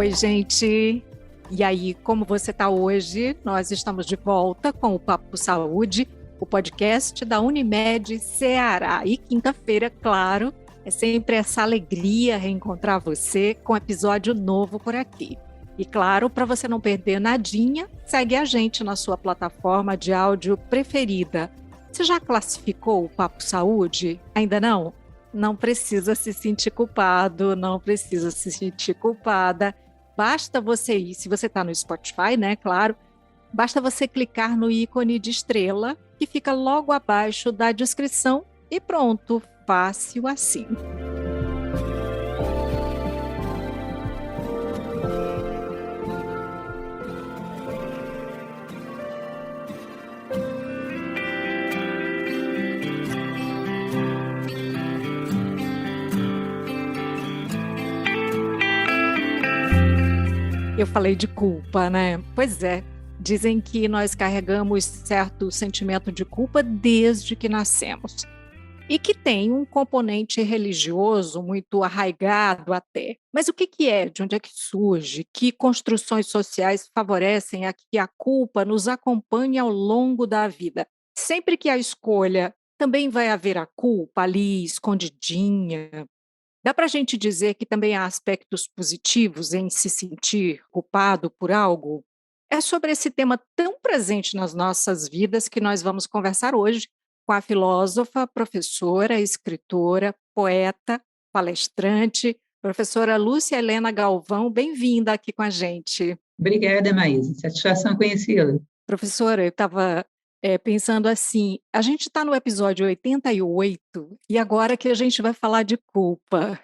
Oi, gente! E aí, como você está hoje? Nós estamos de volta com o Papo Saúde, o podcast da Unimed Ceará. E quinta-feira, claro, é sempre essa alegria reencontrar você com episódio novo por aqui. E claro, para você não perder nadinha, segue a gente na sua plataforma de áudio preferida. Você já classificou o Papo Saúde? Ainda não? Não precisa se sentir culpado, não precisa se sentir culpada. Basta você ir, se você está no Spotify, né, claro, basta você clicar no ícone de estrela que fica logo abaixo da descrição e pronto, fácil assim. Eu falei de culpa, né? Pois é, dizem que nós carregamos certo sentimento de culpa desde que nascemos. E que tem um componente religioso muito arraigado até. Mas o que é? De onde é que surge? Que construções sociais favorecem a que a culpa nos acompanhe ao longo da vida? Sempre que a escolha também vai haver a culpa ali escondidinha. Dá para a gente dizer que também há aspectos positivos em se sentir culpado por algo? É sobre esse tema tão presente nas nossas vidas que nós vamos conversar hoje com a filósofa, professora, escritora, poeta, palestrante, professora Lúcia Helena Galvão. Bem-vinda aqui com a gente. Obrigada, Maísa. Satisfação conhecê-la. Professora, eu estava pensando assim, a gente está no episódio 88 e agora que a gente vai falar de culpa.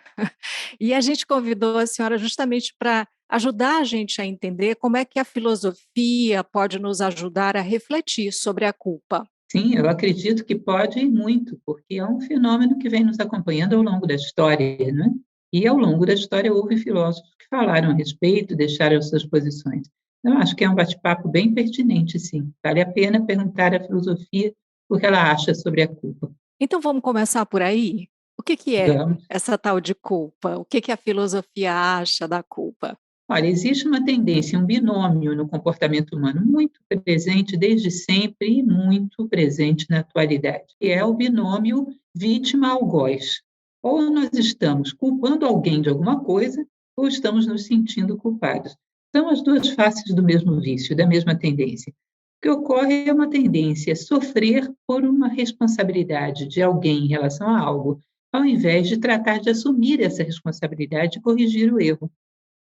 E a gente convidou a senhora justamente para ajudar a gente a entender como é que a filosofia pode nos ajudar a refletir sobre a culpa. Sim, eu acredito que pode e muito, porque é um fenômeno que vem nos acompanhando ao longo da história, né? E ao longo da história houve filósofos que falaram a respeito, deixaram suas posições. Eu acho que é um bate-papo bem pertinente, sim. Vale a pena perguntar à filosofia o que ela acha sobre a culpa. Então vamos começar por aí? O que é Vamos. essa tal de culpa? O que a filosofia acha da culpa? Olha, existe uma tendência, um binômio no comportamento humano muito presente desde sempre e muito presente na atualidade, que é o binômio vítima-algoz. Ou nós estamos culpando alguém de alguma coisa, ou estamos nos sentindo culpados. São as duas faces do mesmo vício, da mesma tendência. O que ocorre é uma tendência a sofrer por uma responsabilidade de alguém em relação a algo, ao invés de tratar de assumir essa responsabilidade e corrigir o erro.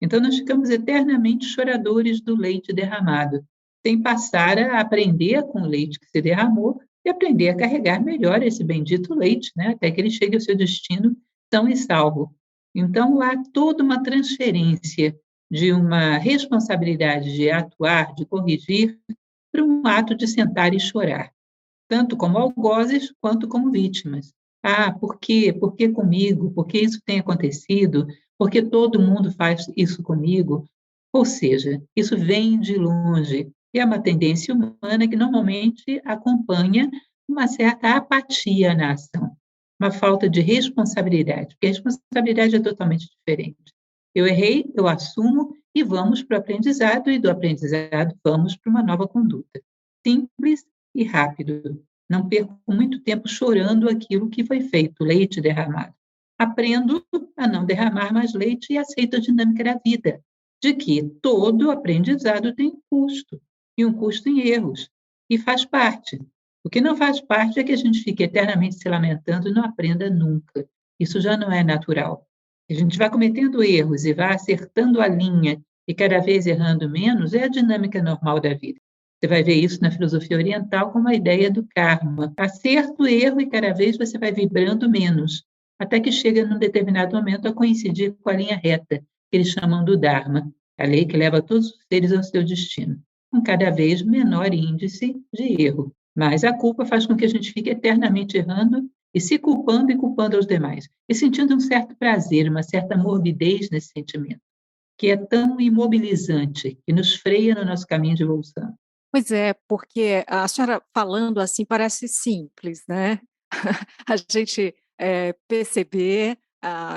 Então, nós ficamos eternamente choradores do leite derramado, sem passar a aprender com o leite que se derramou e aprender a carregar melhor esse bendito leite, né, até que ele chegue ao seu destino são e salvo. Então, há toda uma transferência de uma responsabilidade de atuar, de corrigir, para um ato de sentar e chorar, tanto como algozes quanto como vítimas. Ah, por quê? Por que comigo? Por que isso tem acontecido? Por que todo mundo faz isso comigo? Ou seja, isso vem de longe. E é uma tendência humana que normalmente acompanha uma certa apatia na ação, uma falta de responsabilidade, porque a responsabilidade é totalmente diferente. Eu errei, eu assumo e vamos para o aprendizado, e do aprendizado vamos para uma nova conduta. Simples e rápido. Não perco muito tempo chorando aquilo que foi feito, leite derramado. Aprendo a não derramar mais leite e aceito a dinâmica da vida, de que todo aprendizado tem um custo, e um custo em erros, e faz parte. O que não faz parte é que a gente fique eternamente se lamentando e não aprenda nunca. Isso já não é natural. A gente vai cometendo erros e vai acertando a linha e cada vez errando menos, é a dinâmica normal da vida. Você vai ver isso na filosofia oriental como a ideia do karma. Acerto, erro e cada vez você vai vibrando menos, até que chega num determinado momento a coincidir com a linha reta, que eles chamam do Dharma, a lei que leva todos os seres ao seu destino, com cada vez menor índice de erro. Mas a culpa faz com que a gente fique eternamente errando e se culpando e culpando os demais, e sentindo um certo prazer, uma certa morbidez nesse sentimento, que é tão imobilizante, que nos freia no nosso caminho de evolução. Pois é, porque a senhora falando assim parece simples, né? A gente perceber,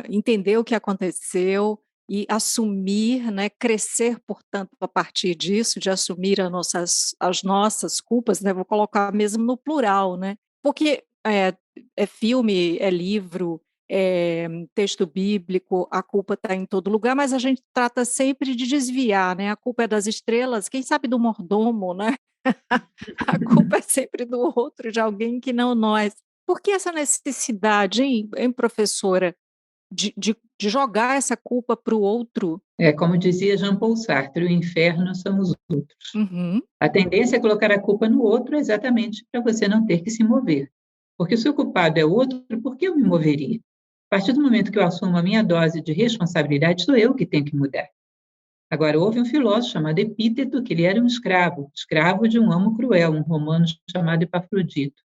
entender o que aconteceu e assumir, né, crescer, portanto, a partir disso, de assumir as nossas culpas, né, vou colocar mesmo no plural, né, porque é filme, é livro, é texto bíblico, a culpa está em todo lugar, mas a gente trata sempre de desviar, né, a culpa é das estrelas, quem sabe do mordomo, né, a culpa é sempre do outro, de alguém que não nós. Por que essa necessidade, hein, professora, de jogar essa culpa para o outro? Como dizia Jean Paul Sartre, o inferno são os outros. Uhum. A tendência é colocar a culpa no outro exatamente para você não ter que se mover. Porque se o culpado é outro, por que eu me moveria? A partir do momento que eu assumo a minha dose de responsabilidade, sou eu que tenho que mudar. Agora, houve um filósofo chamado Epíteto, que ele era um escravo de um amo cruel, um romano chamado Epafrodito.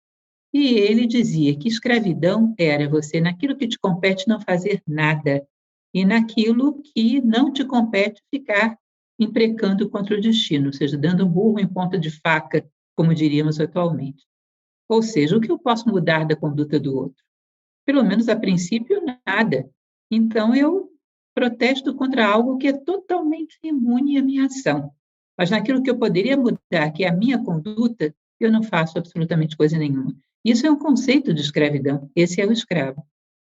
E ele dizia que escravidão era você, naquilo que te compete, não fazer nada, e naquilo que não te compete, ficar imprecando contra o destino, ou seja, dando um burro em ponta de faca, como diríamos atualmente. Ou seja, o que eu posso mudar da conduta do outro? Pelo menos a princípio, nada. Então, eu protesto contra algo que é totalmente imune à minha ação. Mas naquilo que eu poderia mudar, que é a minha conduta, eu não faço absolutamente coisa nenhuma. Isso é um conceito de escravidão. Esse é o escravo.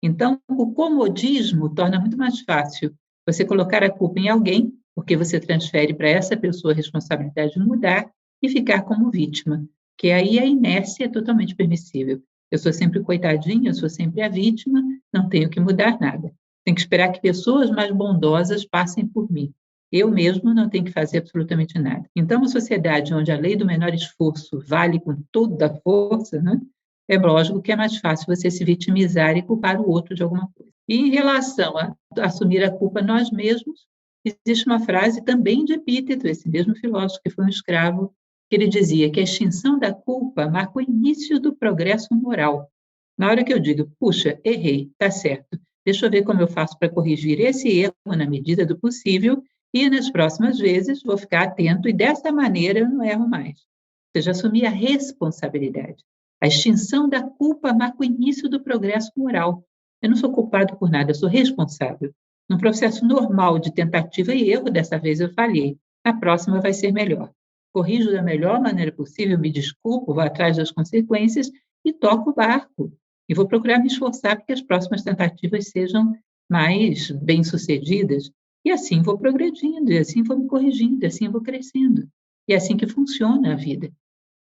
Então, o comodismo torna muito mais fácil você colocar a culpa em alguém, porque você transfere para essa pessoa a responsabilidade de mudar e ficar como vítima, que aí a inércia é totalmente permissível. Eu sou sempre coitadinha, eu sou sempre a vítima, não tenho que mudar nada. Tenho que esperar que pessoas mais bondosas passem por mim. Eu mesmo não tenho que fazer absolutamente nada. Então, uma sociedade onde a lei do menor esforço vale com toda a força, né? É lógico que é mais fácil você se vitimizar e culpar o outro de alguma coisa. E em relação a assumir a culpa nós mesmos, existe uma frase também de Epíteto, esse mesmo filósofo que foi um escravo, que ele dizia que a extinção da culpa marca o início do progresso moral. Na hora que eu digo, puxa, errei, está certo, deixa eu ver como eu faço para corrigir esse erro na medida do possível e nas próximas vezes vou ficar atento e dessa maneira eu não erro mais. Ou seja, assumir a responsabilidade. A extinção da culpa marca o início do progresso moral. Eu não sou culpado por nada, eu sou responsável. Num processo normal de tentativa e erro, dessa vez eu falhei. A próxima vai ser melhor. Corrijo da melhor maneira possível, me desculpo, vou atrás das consequências e toco o barco. E vou procurar me esforçar para que as próximas tentativas sejam mais bem-sucedidas. E assim vou progredindo, e assim vou me corrigindo, e assim vou crescendo. E é assim que funciona a vida.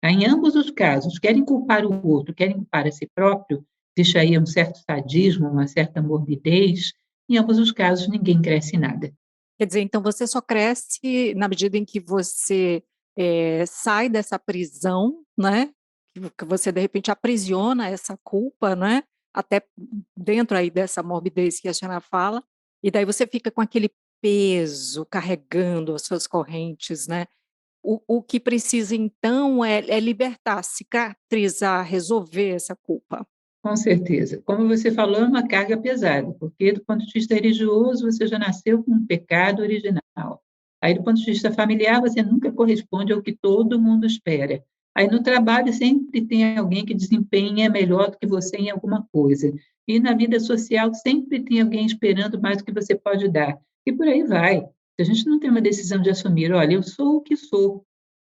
Em ambos os casos, querem culpar o outro, querem culpar a si próprio, existe aí um certo sadismo, uma certa morbidez. Em ambos os casos, ninguém cresce nada. Quer dizer, então você só cresce na medida em que você, sai dessa prisão, né, que você de repente aprisiona essa culpa, né, até dentro aí dessa morbidez que a senhora fala, e daí você fica com aquele peso carregando as suas correntes, né. O que precisa então é libertar, cicatrizar, resolver essa culpa. Com certeza. Como você falou, é uma carga pesada, porque do ponto de vista religioso, você já nasceu com um pecado original. Aí, do ponto de vista familiar, você nunca corresponde ao que todo mundo espera. Aí, no trabalho, sempre tem alguém que desempenha melhor do que você em alguma coisa. E na vida social, sempre tem alguém esperando mais do que você pode dar. E por aí vai. Se a gente não tem uma decisão de assumir, olha, eu sou o que sou.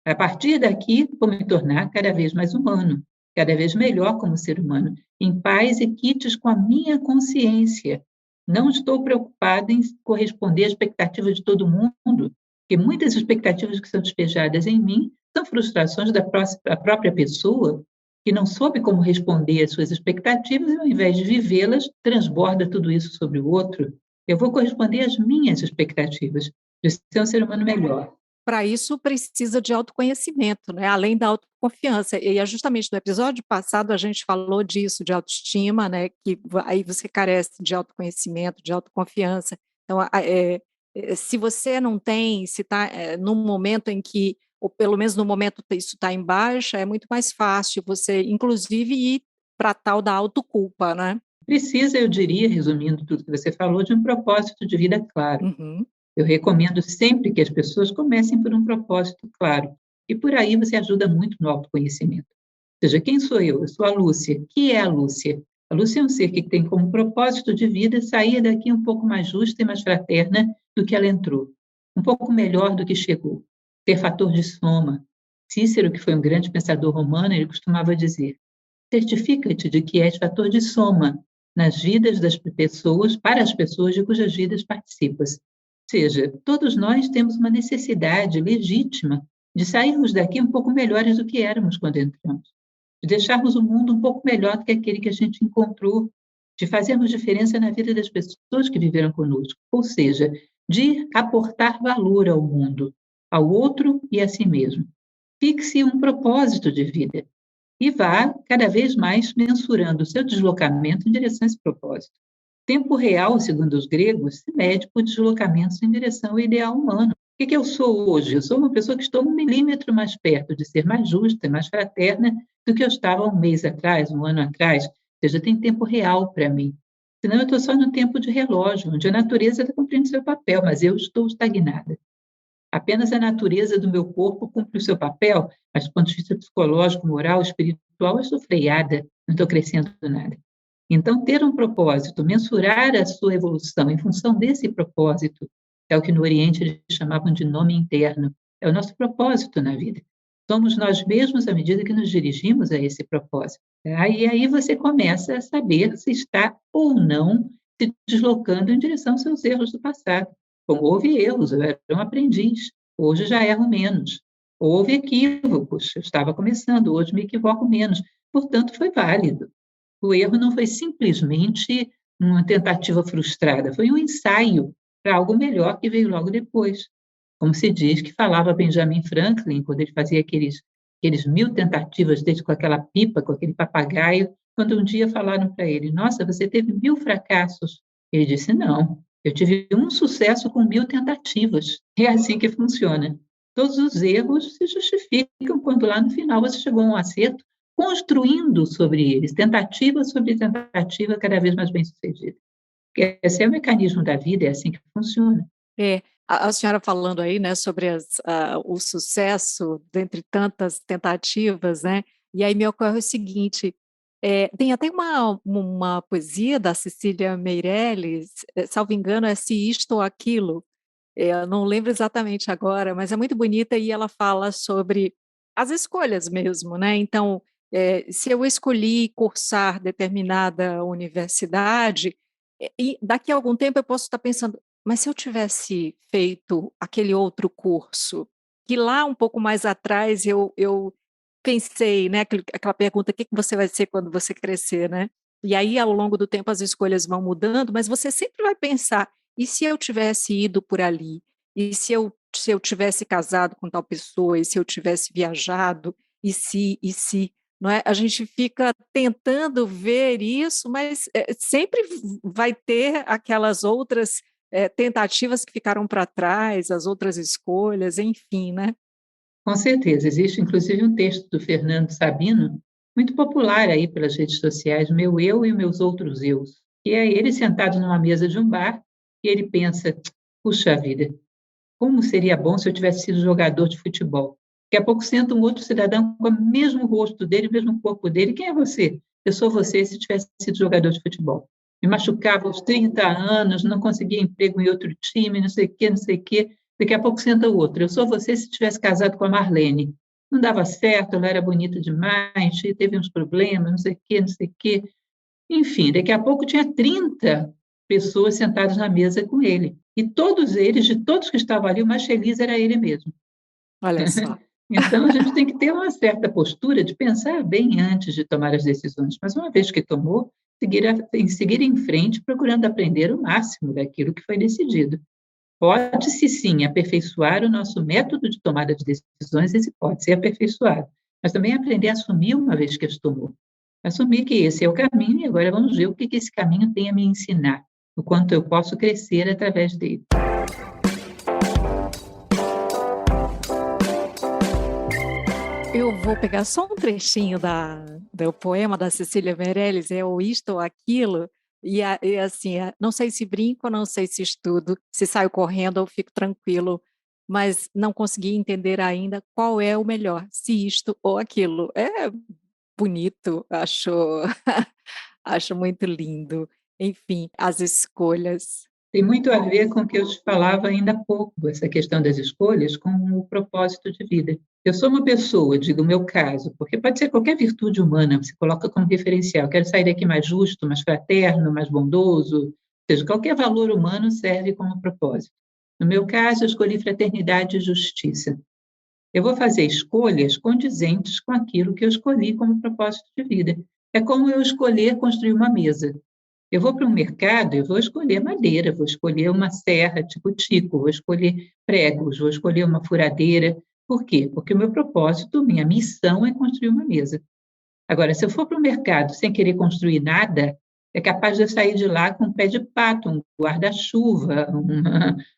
A partir daqui, vou me tornar cada vez mais humano, cada vez melhor como ser humano, em paz e quites com a minha consciência. Não estou preocupada em corresponder às expectativas de todo mundo, porque muitas expectativas que são despejadas em mim são frustrações da própria pessoa, que não soube como responder às suas expectativas e, ao invés de vivê-las, transborda tudo isso sobre o outro. Eu vou corresponder às minhas expectativas de ser um ser humano melhor. Para isso precisa de autoconhecimento, né, além da autoconfiança. E é justamente no episódio passado a gente falou disso, de autoestima, né, que aí você carece de autoconhecimento, de autoconfiança. Então, se você não tem, se está num momento em que, ou pelo menos no momento isso está em baixa, é muito mais fácil você, inclusive, ir para a tal da autoculpa, né? Precisa, eu diria, resumindo tudo que você falou, de um propósito de vida claro. Uhum. Eu recomendo sempre que as pessoas comecem por um propósito claro. E por aí você ajuda muito no autoconhecimento. Ou seja, quem sou eu? Eu sou a Lúcia. Que é a Lúcia? A Lúcia é um ser que tem como propósito de vida sair daqui um pouco mais justa e mais fraterna do que ela entrou, um pouco melhor do que chegou, ter fator de soma. Cícero, que foi um grande pensador romano, ele costumava dizer: certifica-te de que és fator de soma nas vidas das pessoas, para as pessoas de cujas vidas participas. Ou seja, todos nós temos uma necessidade legítima de sairmos daqui um pouco melhores do que éramos quando entramos, de deixarmos o mundo um pouco melhor do que aquele que a gente encontrou, de fazermos diferença na vida das pessoas que viveram conosco, ou seja, de aportar valor ao mundo, ao outro e a si mesmo. Fixe um propósito de vida e vá cada vez mais mensurando o seu deslocamento em direção a esse propósito. Tempo real, segundo os gregos, se mede por deslocamentos em direção ao ideal humano. O que eu sou hoje? Eu sou uma pessoa que estou 1 milímetro mais perto de ser mais justa, mais fraterna do que eu estava 1 mês atrás, 1 ano atrás. Ou seja, tem tempo real para mim. Senão eu estou só no tempo de relógio, onde a natureza está cumprindo seu papel, mas eu estou estagnada. Apenas a natureza do meu corpo cumpre o seu papel, mas do ponto de vista psicológico, moral, espiritual, eu estou freada, não estou crescendo nada. Então, ter um propósito, mensurar a sua evolução em função desse propósito, é o que no Oriente eles chamavam de nome interno, é o nosso propósito na vida. Somos nós mesmos à medida que nos dirigimos a esse propósito. Tá? E aí você começa a saber se está ou não se deslocando em direção aos seus erros do passado. Bom, houve erros, eu era um aprendiz, hoje já erro menos. Houve equívocos, eu estava começando, hoje me equivoco menos. Portanto, foi válido. O erro não foi simplesmente uma tentativa frustrada, foi um ensaio para algo melhor que veio logo depois. Como se diz que falava Benjamin Franklin, quando ele fazia aqueles 1000 tentativas dele com aquela pipa, com aquele papagaio, quando um dia falaram para ele: nossa, você teve 1000 fracassos. Ele disse: não, eu tive um sucesso com 1000 tentativas. É assim que funciona. Todos os erros se justificam quando lá no final você chegou a um acerto, construindo sobre eles, tentativa sobre tentativa cada vez mais bem-sucedida. Porque esse é o mecanismo da vida, é assim que funciona. É, a senhora falando aí, né, sobre o sucesso dentre tantas tentativas, né, e aí me ocorre o seguinte, tem até uma poesia da Cecília Meirelles, salvo engano, é Se Isto ou Aquilo, eu não lembro exatamente agora, mas é muito bonita e ela fala sobre as escolhas mesmo, né, então, se eu escolhi cursar determinada universidade, e daqui a algum tempo eu posso estar pensando: "Mas se eu tivesse feito aquele outro curso, que lá um pouco mais atrás eu pensei", né, aquela pergunta: "O que que você vai ser quando você crescer?", né. E aí ao longo do tempo as escolhas vão mudando, mas você sempre vai pensar: "E se eu tivesse ido por ali? E se eu tivesse casado com tal pessoa? E se eu tivesse viajado? E se?", não é? A gente fica tentando ver isso, mas, sempre vai ter aquelas outras, tentativas que ficaram para trás, as outras escolhas, enfim, né. Com certeza, existe inclusive um texto do Fernando Sabino, muito popular aí pelas redes sociais, Meu Eu e Meus Outros Eus, que é ele sentado numa mesa de um bar e ele pensa: puxa vida, como seria bom se eu tivesse sido jogador de futebol. Daqui a pouco senta um outro cidadão com o mesmo rosto dele, o mesmo corpo dele. Quem é você? Eu sou você se tivesse sido jogador de futebol. Me machucava aos 30 anos, não conseguia emprego em outro time, não sei o quê, não sei o quê. Daqui a pouco senta o outro. Eu sou você se tivesse casado com a Marlene. Não dava certo, ela era bonita demais, teve uns problemas, não sei o quê, não sei o quê. Enfim, daqui a pouco tinha 30 pessoas sentadas na mesa com ele. E todos eles, de todos que estavam ali, o mais feliz era ele mesmo. Olha só. Então, a gente tem que ter uma certa postura de pensar bem antes de tomar as decisões, mas uma vez que tomou, seguir em frente, procurando aprender o máximo daquilo que foi decidido. Pode-se sim aperfeiçoar o nosso método de tomada de decisões, esse pode ser aperfeiçoado, mas também aprender a assumir uma vez que as tomou. Assumir que esse é o caminho e agora vamos ver o que esse caminho tem a me ensinar, o quanto eu posso crescer através dele. Eu vou pegar só um trechinho do poema da Cecília Meirelles, é o Isto ou Aquilo, e assim, não sei se brinco, não sei se estudo, se saio correndo ou fico tranquilo, mas não consegui entender ainda qual é o melhor, se isto ou aquilo. É bonito, acho Acho muito lindo. Enfim, as escolhas. Tem muito a ver com o que eu te falava ainda há pouco, essa questão das escolhas com o propósito de vida. Eu sou uma pessoa, digo o meu caso, porque pode ser qualquer virtude humana, você coloca como referencial. Quero sair daqui mais justo, mais fraterno, mais bondoso, ou seja, qualquer valor humano serve como propósito. No meu caso, eu escolhi fraternidade e justiça. Eu vou fazer escolhas condizentes com aquilo que eu escolhi como propósito de vida. É como eu escolher construir uma mesa. Eu vou para um mercado, eu vou escolher madeira, vou escolher uma serra tipo tico, vou escolher pregos, vou escolher uma furadeira. Por quê? Porque o meu propósito, minha missão é construir uma mesa. Agora, se eu for para o mercado sem querer construir nada, é capaz de eu sair de lá com um pé de pato, um guarda-chuva,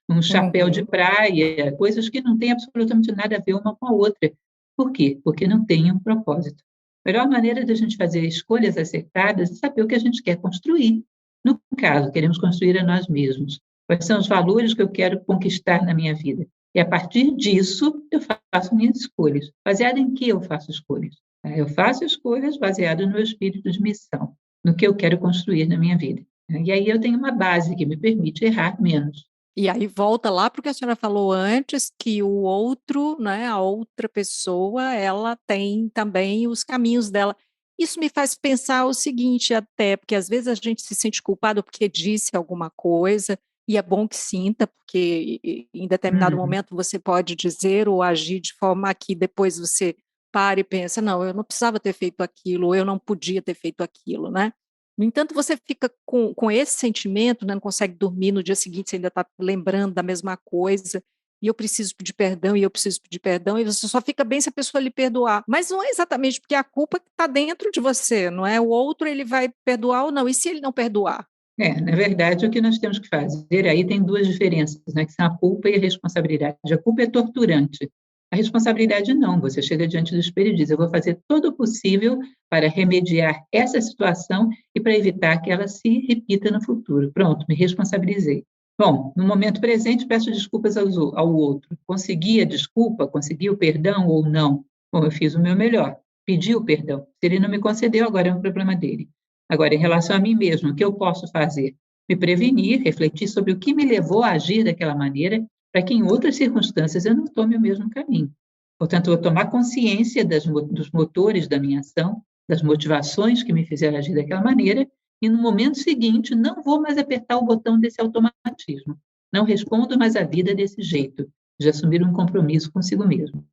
um chapéu de Uhum. praia, coisas que não têm absolutamente nada a ver uma com a outra. Por quê? Porque não tem um propósito. A melhor maneira de a gente fazer escolhas acertadas é saber o que a gente quer construir. No caso, queremos construir a nós mesmos. Quais são os valores que eu quero conquistar na minha vida? E a partir disso, eu faço minhas escolhas. Baseado em que eu faço escolhas? Eu faço escolhas baseadas no meu espírito de missão, no que eu quero construir na minha vida. E aí eu tenho uma base que me permite errar menos. E aí volta lá para o que a senhora falou antes, que o outro, né, a outra pessoa, ela tem também os caminhos dela. Isso me faz pensar o seguinte até, porque às vezes a gente se sente culpado porque disse alguma coisa, e é bom que sinta, porque em determinado Uhum. momento você pode dizer ou agir de forma que depois você para e pensa, não, eu não precisava ter feito aquilo, ou eu não podia ter feito aquilo, né? No entanto, você fica com esse sentimento, né, não consegue dormir, no dia seguinte você ainda está lembrando da mesma coisa, e eu preciso pedir perdão, e eu preciso pedir perdão, e você só fica bem se a pessoa lhe perdoar. Mas não é exatamente porque a culpa está dentro de você, não é? O outro ele vai perdoar ou não, e se ele não perdoar? Na verdade, o que nós temos que fazer aí tem duas diferenças, né, que são a culpa e a responsabilidade. A culpa é torturante. A responsabilidade não. Você chega diante do espelho e diz: eu vou fazer todo o possível para remediar essa situação e para evitar que ela se repita no futuro. Pronto, me responsabilizei. Bom, no momento presente, peço desculpas ao outro. Consegui a desculpa? Consegui o perdão ou não? Bom, eu fiz o meu melhor. Pedi o perdão. Se ele não me concedeu, agora é um problema dele. Agora, em relação a mim mesmo, o que eu posso fazer? Me prevenir, refletir sobre o que me levou a agir daquela maneira, para que em outras circunstâncias eu não tome o mesmo caminho. Portanto, eu tomar consciência dos motores da minha ação, das motivações que me fizeram agir daquela maneira, e no momento seguinte não vou mais apertar o botão desse automatismo. Não respondo mais à vida desse jeito, de assumir um compromisso consigo mesmo.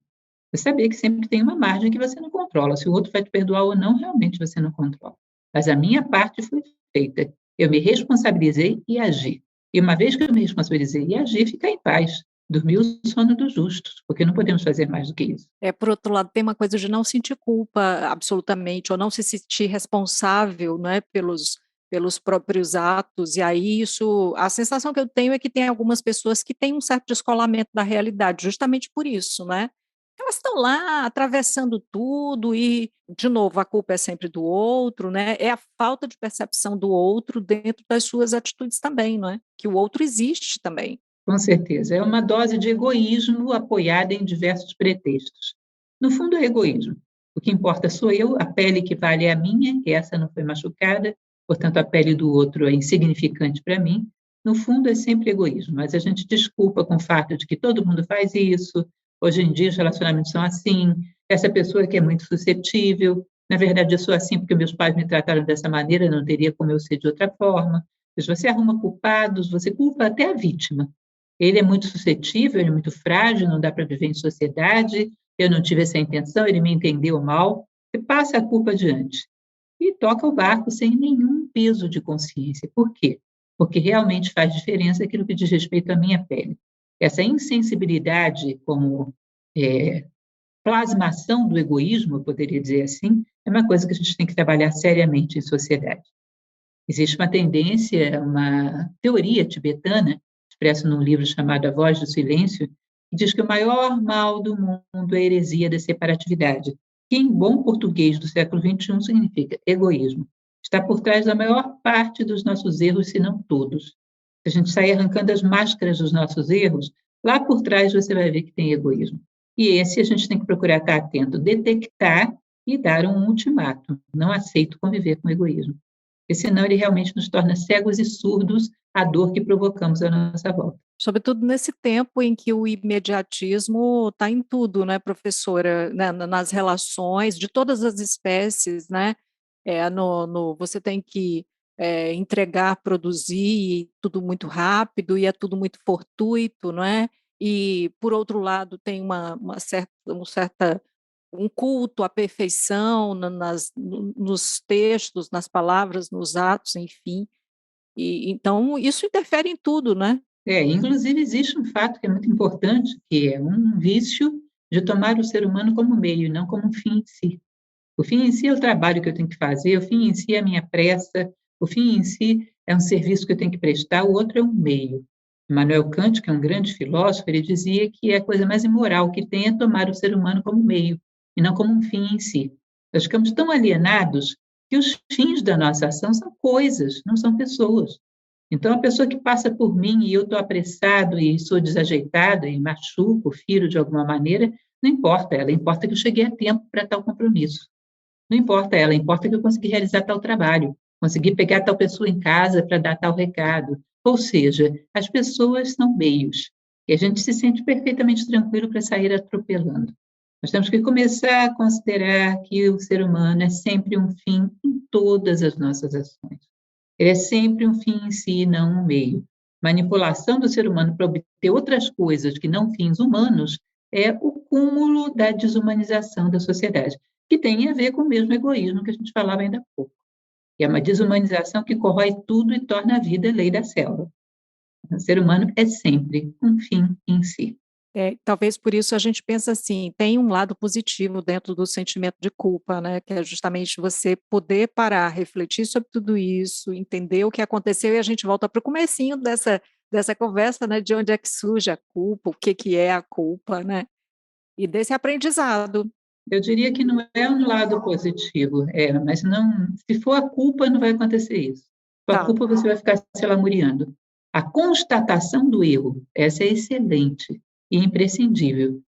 É saber que sempre tem uma margem que você não controla. Se o outro vai te perdoar ou não, realmente você não controla. Mas a minha parte foi feita. Eu me responsabilizei e agi. E uma vez que eu me responsabilizei e agi, ficar em paz. Dormir o sono dos justos, porque não podemos fazer mais do que isso. Por outro lado, tem uma coisa de não sentir culpa absolutamente, ou não se sentir responsável, né, pelos próprios atos, e aí isso, a sensação que eu tenho é que tem algumas pessoas que têm um certo descolamento da realidade, justamente por isso, né? Elas estão lá atravessando tudo e, de novo, a culpa é sempre do outro, né? É a falta de percepção do outro dentro das suas atitudes também, não é? Que o outro existe também. Com certeza. É uma dose de egoísmo apoiada em diversos pretextos. No fundo, é egoísmo. O que importa sou eu, a pele que vale é a minha, que essa não foi machucada, portanto, a pele do outro é insignificante para mim. No fundo, é sempre egoísmo, mas a gente desculpa com o fato de que todo mundo faz isso, hoje em dia os relacionamentos são assim, essa pessoa que é muito suscetível, na verdade, eu sou assim porque meus pais me trataram dessa maneira, não teria como eu ser de outra forma. Se você arruma culpados, você culpa até a vítima. Ele é muito suscetível, ele é muito frágil, não dá para viver em sociedade, eu não tive essa intenção, ele me entendeu mal. Você passa a culpa adiante e toca o barco sem nenhum peso de consciência. Por quê? Porque realmente faz diferença aquilo que diz respeito à minha pele. Essa insensibilidade como plasmação do egoísmo, eu poderia dizer assim, é uma coisa que a gente tem que trabalhar seriamente em sociedade. Existe uma tendência, uma teoria tibetana, expressa num livro chamado A Voz do Silêncio, que diz que o maior mal do mundo é a heresia da separatividade, que em bom português do século XXI significa egoísmo. Está por trás da maior parte dos nossos erros, se não todos. Se a gente sair arrancando as máscaras dos nossos erros, lá por trás você vai ver que tem egoísmo. E esse a gente tem que procurar estar atento, detectar e dar um ultimato. Não aceito conviver com egoísmo. porque senão ele realmente nos torna cegos e surdos à dor que provocamos à nossa volta. Sobretudo nesse tempo em que o imediatismo está em tudo, né, professora, né, nas relações de todas as espécies, né? Você tem que entregar, produzir, e tudo muito rápido e é tudo muito fortuito, não é? E, por outro lado, tem um culto à perfeição nos textos, nas palavras, nos atos, enfim. E, então, isso interfere em tudo, né? Inclusive, existe um fato que é muito importante, que é um vício de tomar o ser humano como meio, e não como um fim em si. O fim em si é o trabalho que eu tenho que fazer, o fim em si é a minha pressa, o fim em si é um serviço que eu tenho que prestar, o outro é um meio. Immanuel Kant, que é um grande filósofo, ele dizia que a coisa mais imoral que tem é tomar o ser humano como meio, e não como um fim em si. Nós ficamos tão alienados que os fins da nossa ação são coisas, não são pessoas. Então, a pessoa que passa por mim e eu estou apressado e sou desajeitado e machuco, firo de alguma maneira, não importa ela, importa que eu cheguei a tempo para tal compromisso. Não importa ela, importa que eu consegui realizar tal trabalho, consegui pegar tal pessoa em casa para dar tal recado. Ou seja, as pessoas são meios, e a gente se sente perfeitamente tranquilo para sair atropelando. Nós temos que começar a considerar que o ser humano é sempre um fim em todas as nossas ações. Ele é sempre um fim em si, não um meio. Manipulação do ser humano para obter outras coisas que não fins humanos é o cúmulo da desumanização da sociedade, que tem a ver com o mesmo egoísmo que a gente falava ainda há pouco. É uma desumanização que corrói tudo e torna a vida lei da selva. O ser humano é sempre um fim em si. Talvez por isso a gente pensa assim, tem um lado positivo dentro do sentimento de culpa, né? Que é justamente você poder parar, refletir sobre tudo isso, entender o que aconteceu e a gente volta para o comecinho dessa conversa, né? De onde é que surge a culpa, o que que é a culpa, né? E desse aprendizado. Eu diria que não é um lado positivo, mas não, se for a culpa, não vai acontecer isso. Com a Tá. culpa, você vai ficar se lamuriando. A constatação do erro, essa é excelente e imprescindível.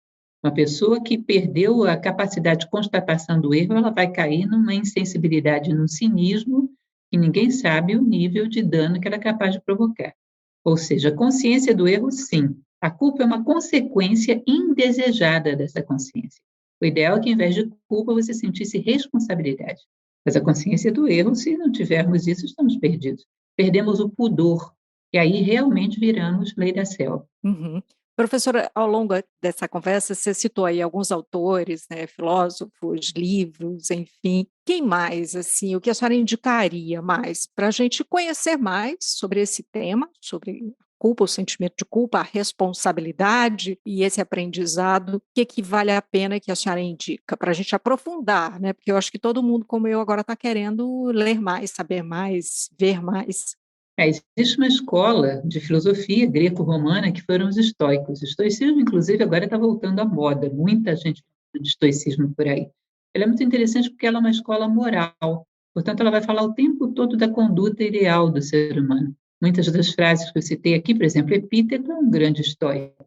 Uma pessoa que perdeu a capacidade de constatação do erro, ela vai cair numa insensibilidade, num cinismo, que ninguém sabe o nível de dano que ela é capaz de provocar. Ou seja, a consciência do erro, sim. A culpa é uma consequência indesejada dessa consciência. O ideal é que, ao invés de culpa, você sentisse responsabilidade. Mas a consciência do erro, se não tivermos isso, estamos perdidos. Perdemos o pudor, e aí realmente viramos lei da selva. Uhum. Professora, ao longo dessa conversa, você citou aí alguns autores, né, filósofos, livros, enfim. Quem mais, assim, o que a senhora indicaria mais para a gente conhecer mais sobre esse tema, sobre a culpa, o sentimento de culpa, a responsabilidade e esse aprendizado? O que que vale a pena que a senhora indica para a gente aprofundar, né? Porque eu acho que todo mundo, como eu, agora está querendo ler mais, saber mais, ver mais. Existe uma escola de filosofia greco-romana que foram os estoicos. O estoicismo, inclusive, agora está voltando à moda. Muita gente fala de estoicismo por aí. Ela é muito interessante porque ela é uma escola moral. Portanto, ela vai falar o tempo todo da conduta ideal do ser humano. Muitas das frases que eu citei aqui, por exemplo, Epíteto é um grande estoico.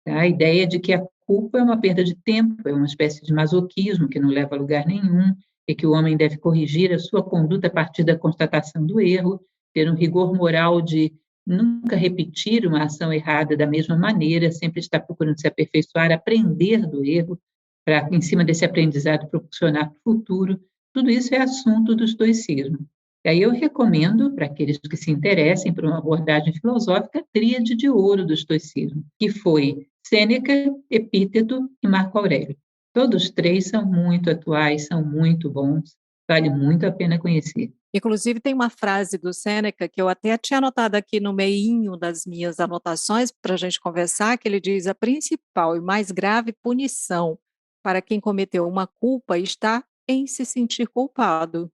A ideia de que a culpa é uma perda de tempo, é uma espécie de masoquismo que não leva a lugar nenhum, e que o homem deve corrigir a sua conduta a partir da constatação do erro, ter um rigor moral de nunca repetir uma ação errada da mesma maneira, sempre estar procurando se aperfeiçoar, aprender do erro, para, em cima desse aprendizado, proporcionar para o futuro. Tudo isso é assunto do estoicismo. E aí eu recomendo, para aqueles que se interessem por uma abordagem filosófica, a tríade de ouro do estoicismo, que foi Sêneca, Epíteto e Marco Aurélio. Todos três são muito atuais, são muito bons, vale muito a pena conhecer. Inclusive, tem uma frase do Sêneca que eu até tinha anotado aqui no meinho das minhas anotações para a gente conversar, que ele diz: a principal e mais grave punição para quem cometeu uma culpa está em se sentir culpado.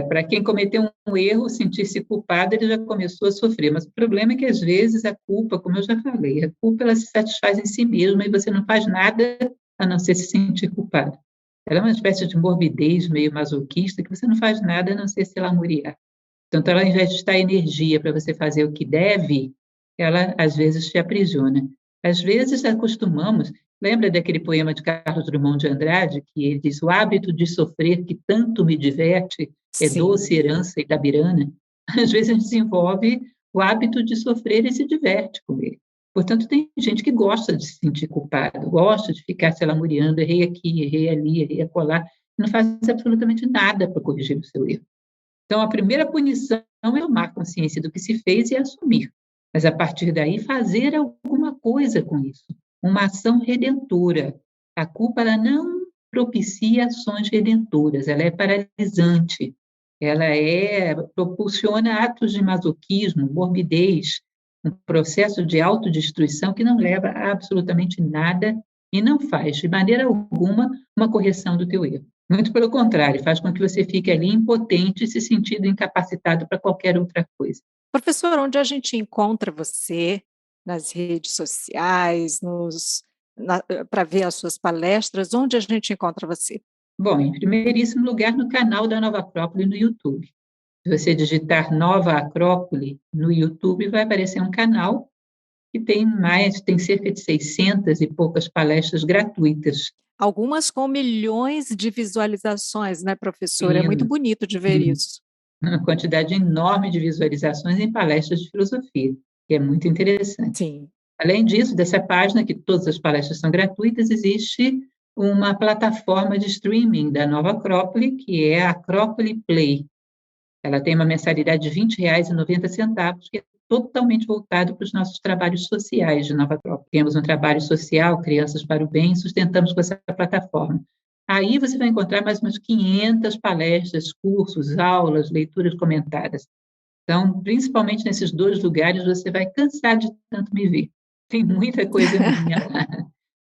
Para quem cometeu um erro, sentir-se culpado, ele já começou a sofrer. Mas o problema é que, às vezes, a culpa, como eu já falei, a culpa ela se satisfaz em si mesma e você não faz nada a não ser se sentir culpado. Ela é uma espécie de morbidez meio masoquista que você não faz nada a não ser se lamuriar. Então, ela, ao invés de estar energia para você fazer o que deve, ela, às vezes, te aprisiona. Às vezes, acostumamos, Lembra daquele poema de Carlos Drummond de Andrade, que ele diz: o hábito de sofrer que tanto me diverte é Sim. doce herança itabirana? Às vezes a gente desenvolve o hábito de sofrer e se diverte com ele. Portanto, tem gente que gosta de se sentir culpado, gosta de ficar se lamuriando, errei aqui, errei ali, errei acolá, não faz absolutamente nada para corrigir o seu erro. Então, a primeira punição é tomar consciência do que se fez e assumir. Mas, a partir daí, fazer alguma coisa com isso. Uma ação redentora. A culpa ela não propicia ações redentoras, ela é paralisante. Ela propulsiona atos de masoquismo, morbidez, um processo de autodestruição que não leva a absolutamente nada e não faz, de maneira alguma, uma correção do teu erro. Muito pelo contrário, faz com que você fique ali impotente e se sentindo incapacitado para qualquer outra coisa. Professor, onde a gente encontra você nas redes sociais, para ver as suas palestras, onde a gente encontra você? Bom, em primeiríssimo lugar, no canal da Nova Acrópole no YouTube. Se você digitar Nova Acrópole no YouTube, vai aparecer um canal que tem cerca de 600 e poucas palestras gratuitas. Algumas com milhões de visualizações, né, professora? É muito Sim, bonito de ver sim. isso. Uma quantidade enorme de visualizações em palestras de filosofia, que é muito interessante. Sim. Além disso, dessa página, que todas as palestras são gratuitas, existe uma plataforma de streaming da Nova Acrópole, que é a Acrópole Play. Ela tem uma mensalidade de R$ 20,90, que é totalmente voltado para os nossos trabalhos sociais de Nova Acrópole. Temos um trabalho social, Crianças para o Bem, sustentamos com essa plataforma. Aí você vai encontrar mais umas 500 palestras, cursos, aulas, leituras comentadas. Então, principalmente nesses dois lugares, você vai cansar de tanto me ver. Tem muita coisa minha lá.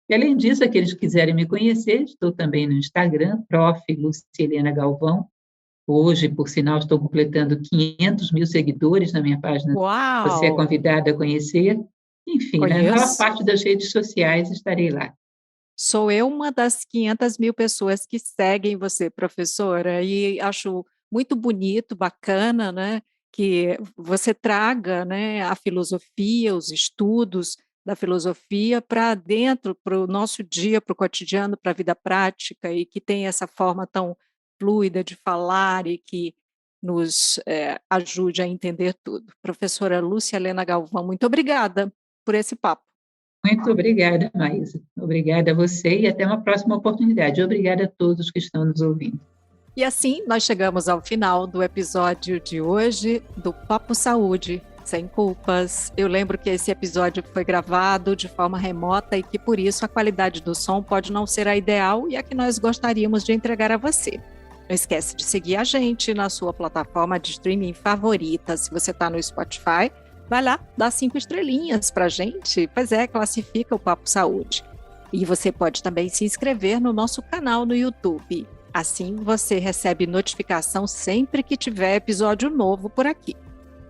E, além disso, aqueles que quiserem me conhecer, estou também no Instagram, Prof. Lucilena Galvão. Hoje, por sinal, estou completando 500 mil seguidores na minha página. Você é Uau! convidada a conhecer. Enfim, na maior Conheço. parte das redes sociais estarei lá. Sou eu uma das 500.000 pessoas que seguem você, professora, e acho muito bonito, bacana, né, que você traga, né, a filosofia, os estudos da filosofia para dentro, para o nosso dia, para o cotidiano, para a vida prática, e que tem essa forma tão fluida de falar e que nos ajude a entender tudo. Professora Lúcia Helena Galvão, muito obrigada por esse papo. Muito obrigada, Maísa. Obrigada a você e até uma próxima oportunidade. Obrigada a todos que estão nos ouvindo. E assim nós chegamos ao final do episódio de hoje do Papo Saúde, sem culpas. Eu lembro que esse episódio foi gravado de forma remota e que por isso a qualidade do som pode não ser a ideal e a que nós gostaríamos de entregar a você. Não esquece de seguir a gente na sua plataforma de streaming favorita. Se você está no Spotify, vai lá, dá 5 estrelinhas para a gente. Pois é, classifica o Papo Saúde. E você pode também se inscrever no nosso canal no YouTube. Assim você recebe notificação sempre que tiver episódio novo por aqui.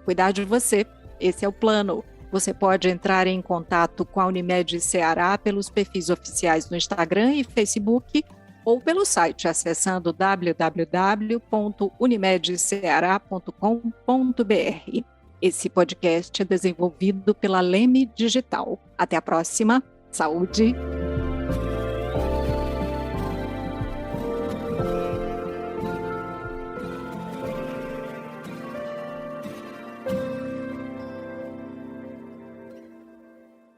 Cuidar de você, esse é o plano. Você pode entrar em contato com a Unimed Ceará pelos perfis oficiais no Instagram e Facebook ou pelo site acessando www.unimedceara.com.br. Esse podcast é desenvolvido pela Leme Digital. Até a próxima. Saúde!